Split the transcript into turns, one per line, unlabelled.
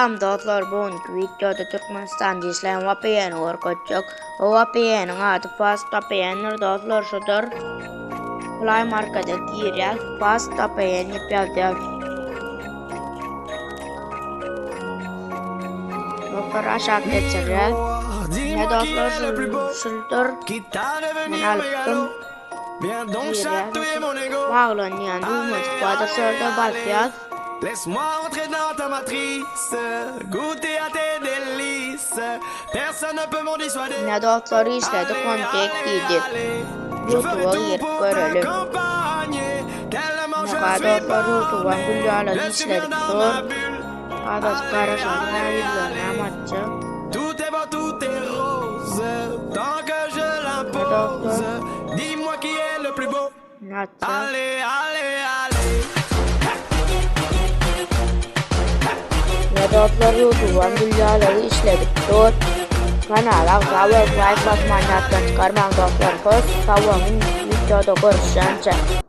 Salam dostlar, bugünkü videoda Türkmenistan'da işleyen VPN öğretecek. O VPN'in adı Fast VPN'dir dostlar, şudur. Play Market'e girek, Fast VPN yapacak. Dostlar aşağı geçecek. Ne dostlar, şudur. Ben alıptım. Girek. Bağlanyan düğmesi koyda şurada bakacağız.
Laisse-moi entrer dans ta matrice, goûter à tes délices. Personne ne peut m'en dissuader.
Ne dostları işledik, kontek dedik. YouTube'a girip görelim. Ne kadar dostlar YouTube'a güncel işledik. Kadar karışanlar yüzlerine amaççı.
Tout est beau, tout est rose, tant que je l'impose. Dis-moi qui est le plus beau. Allez, allez, allez.
Ne dostlar YouTube'a güncel işledik. Kanala abone olmayı basmayı unutmayın dostlar. Hoş, videoda görüşeceğiz.